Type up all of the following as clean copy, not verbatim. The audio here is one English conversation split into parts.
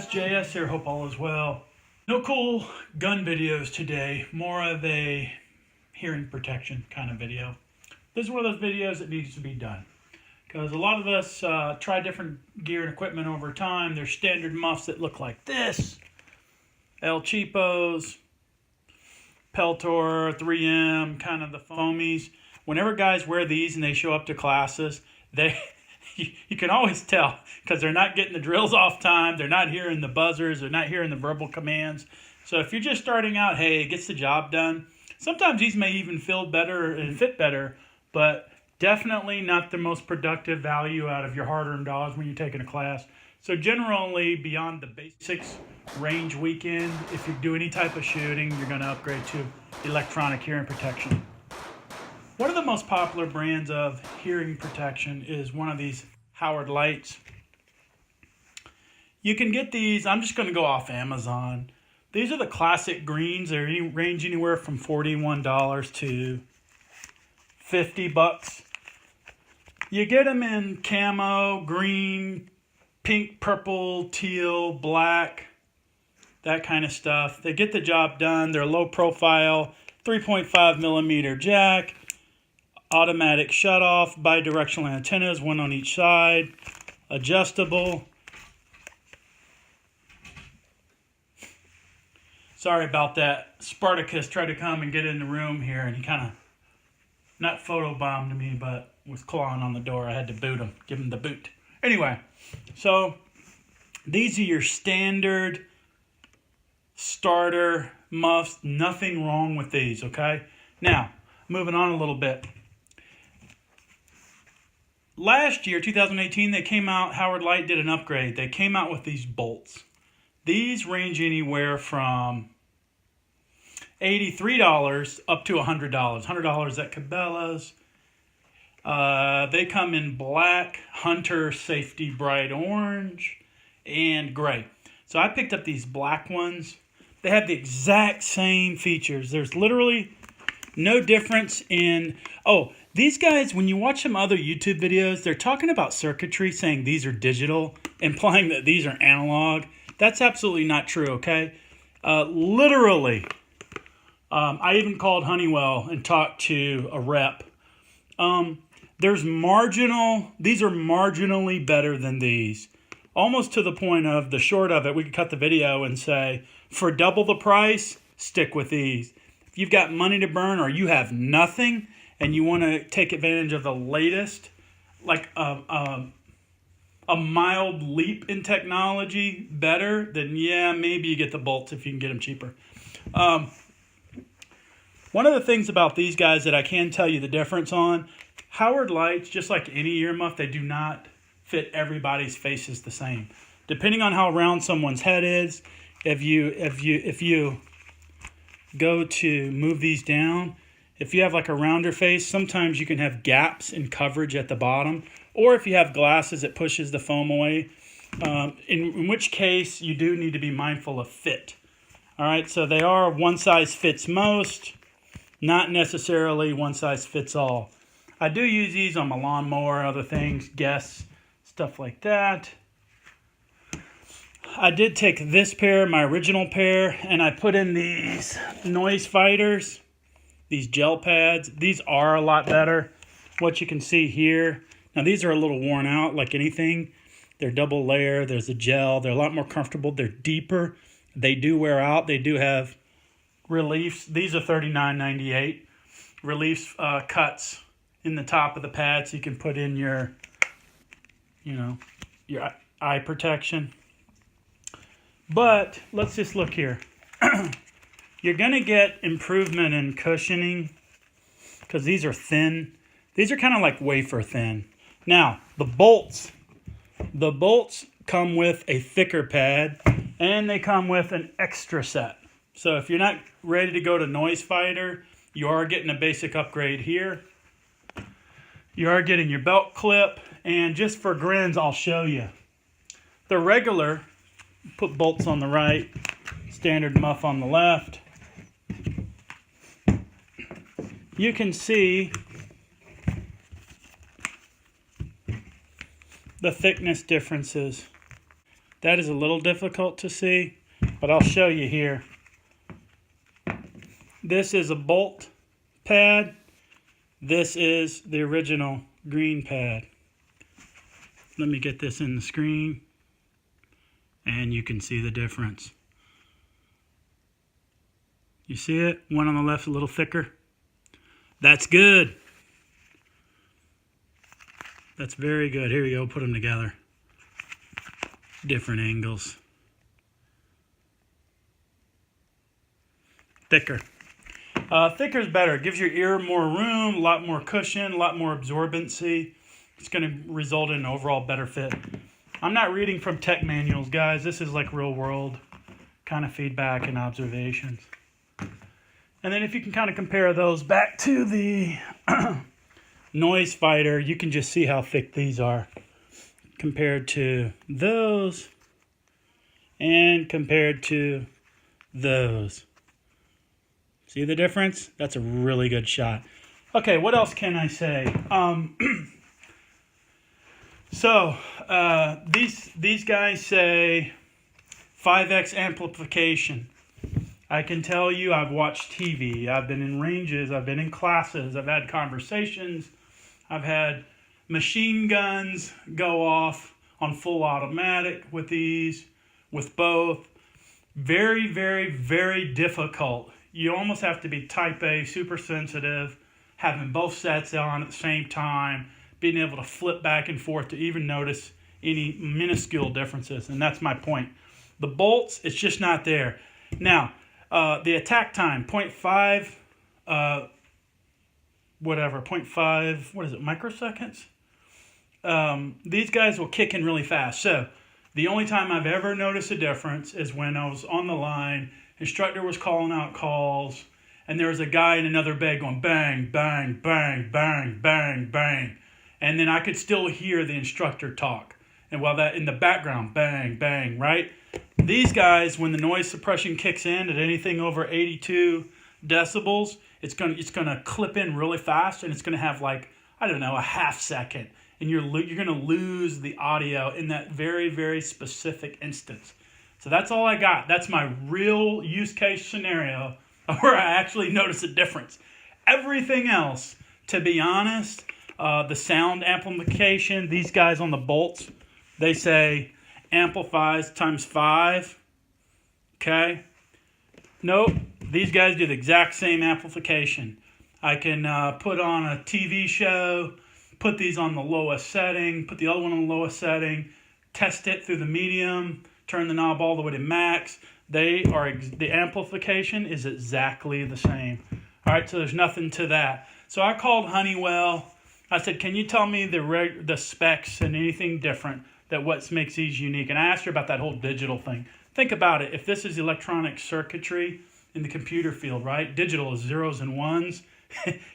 JS here, hope all is well. No cool gun videos today, more of a hearing protection kind of video. This is one of those videos that needs to be done. Because a lot of us try different gear and equipment over time. There's standard muffs that look like this. El Cheapos, Peltor, 3M, kind of the foamies. Whenever guys wear these and they show up to classes, you can always tell because they're not getting the drills off time. They're not hearing the buzzers. They're not hearing the verbal commands. So if you're just starting out, hey, it gets the job done. Sometimes these may even feel better and fit better, but definitely not the most productive value out of your hard-earned dollars when you're taking a class. So generally, beyond the basics range weekend, if you do any type of shooting, you're going to upgrade to electronic hearing protection. One of the most popular brands of hearing protection is one of these Howard Leights. You can get these, I'm just going to go off Amazon. These are the classic greens. They range anywhere from $41 to $50. You get them in camo, green, pink, purple, teal, black, that kind of stuff. They get the job done. They're low profile, 3.5 millimeter jack, automatic shutoff, bidirectional antennas, one on each side, adjustable. Sorry about that. Spartacus tried to come and get in the room here, and he kind of, not photobombed me, but was clawing on the door. I had to boot him, give him the boot. Anyway, so these are your standard starter muffs. Nothing wrong with these, okay? Now, moving on a little bit. Last year, 2018, they came out, Howard Leight did an upgrade. They came out with these bolts. These range anywhere from $83 up to $100. $100 at Cabela's. They come in black, hunter, safety, bright orange, and gray. So I picked up these black ones. They have the exact same features. There's literally no difference in... Oh, these guys, when you watch some other YouTube videos, they're talking about circuitry, saying these are digital, implying that these are analog. That's absolutely not true, okay? Literally, I even called Honeywell and talked to a rep. These are marginally better than these. Almost to the point of, the short of it, we could cut the video and say, for double the price, stick with these. If you've got money to burn or you have nothing and you want to take advantage of the latest, like a mild leap in technology better, then yeah, maybe you get the bolts if you can get them cheaper. One of the things about these guys that I can tell you the difference on, Howard Leights, just like any earmuff, they do not fit everybody's faces the same. Depending on how round someone's head is, if you go to move these down, if you have like a rounder face, sometimes you can have gaps in coverage at the bottom. Or if you have glasses, it pushes the foam away. In which case, you do need to be mindful of fit. All right, so they are one size fits most, not necessarily one size fits all. I do use these on my lawnmower, other things, guests, stuff like that. I did take this pair, my original pair, and I put in these noise fighters, these gel pads. These are a lot better. What you can see here. Now, these are a little worn out, like anything. They're double layer. There's a gel. They're a lot more comfortable. They're deeper. They do wear out. They do have reliefs. These are $39.98. Reliefs cuts in the top of the pad so you can put in your eye protection. But let's just look here. You're going to get improvement in cushioning because these are thin. These are kind of like wafer thin. Now, the bolts come with a thicker pad, and they come with an extra set. So if you're not ready to go to noise fighter, you are getting a basic upgrade here. You are getting your belt clip, and just for grins, I'll show you. The regular, put bolts on the right, standard muff on the left. You can see the thickness differences. That is a little difficult to see, but I'll show you here. This is a bolt pad. This is the original green pad. Let me get this in the screen, and you can see the difference. You see it? One on the left a little thicker. That's good. That's very good. Here we go. Put them together. Different angles. Thicker. Thicker is better. It gives your ear more room, a lot more cushion, a lot more absorbency. It's going to result in an overall better fit. I'm not reading from tech manuals, guys. This is like real world kind of feedback and observations. And then if you can kind of compare those back to the noise fighter, you can just see how thick these are compared to those and compared to those. See the difference? That's a really good shot. Okay, what else can I say? These guys say 5x amplification. I can tell you I've watched TV, I've been in ranges, I've been in classes, I've had conversations, I've had machine guns go off on full automatic with these, with both. Very, very, very difficult. You almost have to be type A, super sensitive, having both sets on at the same time, being able to flip back and forth to even notice any minuscule differences. And that's my point. The bolts, it's just not there. Now, the attack time, 0.5, microseconds? These guys will kick in really fast. So, the only time I've ever noticed a difference is when I was on the line, instructor was calling out calls, and there was a guy in another bed going bang, bang, bang, bang, bang, bang. And then I could still hear the instructor talk. And while that in the background, bang, bang, right? These guys, when the noise suppression kicks in at anything over 82 decibels, it's gonna clip in really fast, and it's gonna have like, I don't know, a half second, and you're gonna lose the audio in that very, very specific instance. So that's all I got. That's my real use case scenario where I actually notice a difference. Everything else, to be honest, the sound amplification, these guys on the bolts, they say amplifies times 5. Okay? Nope. These guys do the exact same amplification. I can put on a TV show, put these on the lowest setting, put the other one on the lowest setting, test it through the medium, turn the knob all the way to max. The amplification is exactly the same. All right, so there's nothing to that. So I called Honeywell. I said, can you tell me the specs and anything different that what makes these unique? And I asked her about that whole digital thing. Think about it. If this is electronic circuitry in the computer field, right? Digital is zeros and ones.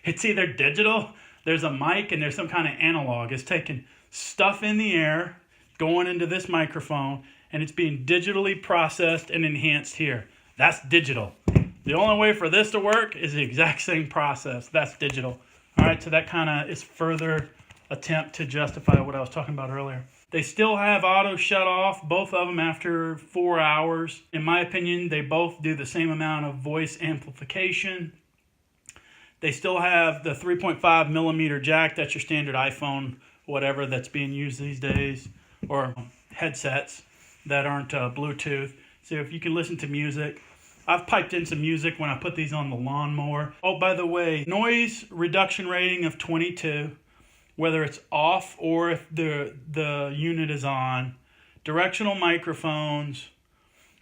It's either digital, there's a mic, and there's some kind of analog. It's taking stuff in the air, going into this microphone, and it's being digitally processed and enhanced here. That's digital. The only way for this to work is the exact same process. That's digital. All right, so that kind of is further attempt to justify what I was talking about earlier. They still have auto shut off, both of them after 4 hours. In my opinion, they both do the same amount of voice amplification. They still have the 3.5 millimeter jack. That's your standard iPhone, whatever that's being used these days, or headsets that aren't Bluetooth. So if you can listen to music, I've piped in some music when I put these on the lawnmower. Oh, by the way, noise reduction rating of 22, whether it's off or if the unit is on. Directional microphones,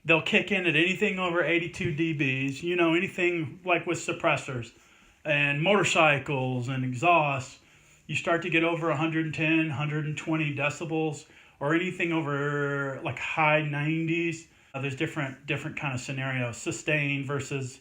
they'll kick in at anything over 82 dBs. You know, anything like with suppressors and motorcycles and exhausts. You start to get over 110, 120 decibels, or anything over like high 90s. There's different kind of scenarios. Sustain versus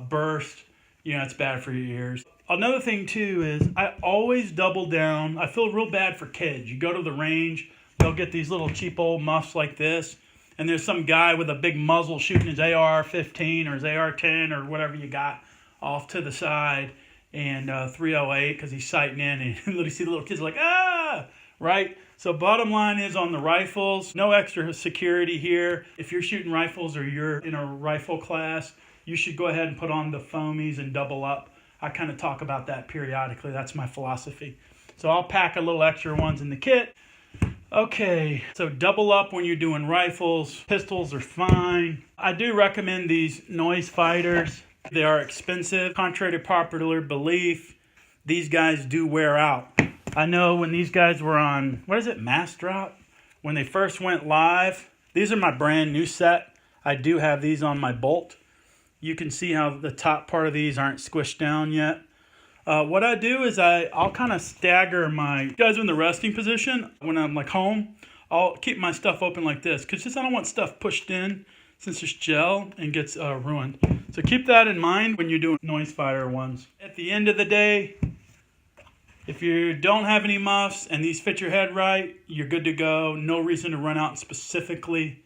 burst. You know, it's bad for your ears. Another thing too is I always double down. I feel real bad for kids. You go to the range, they'll get these little cheap old muffs like this, and there's some guy with a big muzzle shooting his AR-15 or his AR-10 or whatever you got off to the side, and 308 because he's sighting in, and you see the little kids like, ah, right? So bottom line is on the rifles, no extra security here. If you're shooting rifles or you're in a rifle class, you should go ahead and put on the foamies and double up. I kind of talk about that periodically. That's my philosophy. So I'll pack a little extra ones in the kit. Okay, so double up when you're doing rifles. Pistols are fine. I do recommend these noise fighters. They are expensive. Contrary to popular belief, these guys do wear out. I know when these guys were on, Mass Drop? When they first went live, these are my brand new set. I do have these on my bolt. You can see how the top part of these aren't squished down yet. What I do is I'll kind of stagger my guys in the resting position. When I'm like home, I'll keep my stuff open like this because I don't want stuff pushed in since it's gel and gets ruined. So keep that in mind when you're doing noise fighter ones. At the end of the day, if you don't have any muffs and these fit your head right, you're good to go. No reason to run out specifically.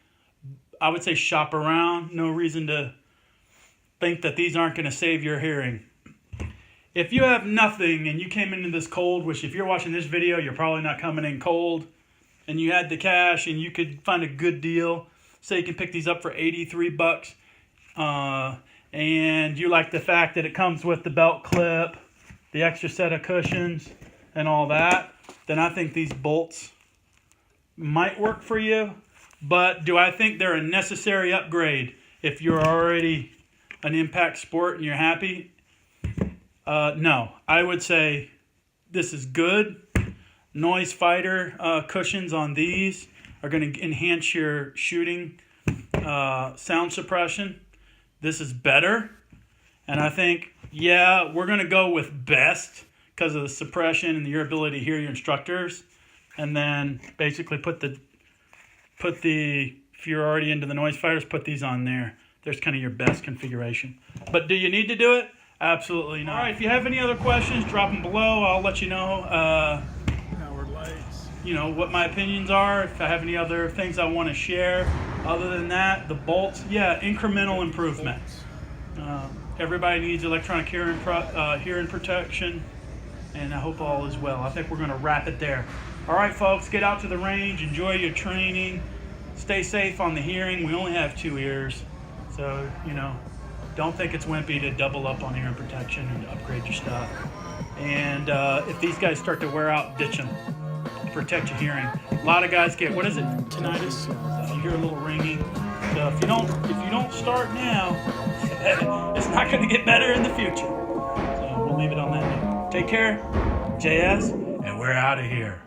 I would say shop around. No reason to think that these aren't going to save your hearing. If you have nothing and you came into this cold, which if you're watching this video, you're probably not coming in cold, and you had the cash and you could find a good deal, say you can pick these up for $83, and you like the fact that it comes with the belt clip, the extra set of cushions, and all that, then I think these bolts might work for you. But do I think they're a necessary upgrade if you're already an impact sport and you're happy? No, I would say this is good. Noise fighter cushions on these are going to enhance your shooting sound suppression. This is better. And I think, yeah, we're going to go with best because of the suppression and your ability to hear your instructors. And then basically put the, if you're already into the noise fighters, put these on there. There's kind of your best configuration. But do you need to do it? Absolutely not. All right, if you have any other questions, drop them below. I'll let you know, what my opinions are. If I have any other things I want to share. Other than that, the bolts, yeah, incremental improvement. Everybody needs electronic hearing protection, and I hope all is well. I think we're going to wrap it there. All right, folks, get out to the range. Enjoy your training. Stay safe on the hearing. We only have 2 ears, so, don't think it's wimpy to double up on hearing protection and upgrade your stuff. And if these guys start to wear out, ditch them. Protect your hearing. A lot of guys get, tinnitus? You hear a little ringing. So if you don't start now, it's not going to get better in the future. So we'll leave it on that note. Take care, JS, and we're out of here.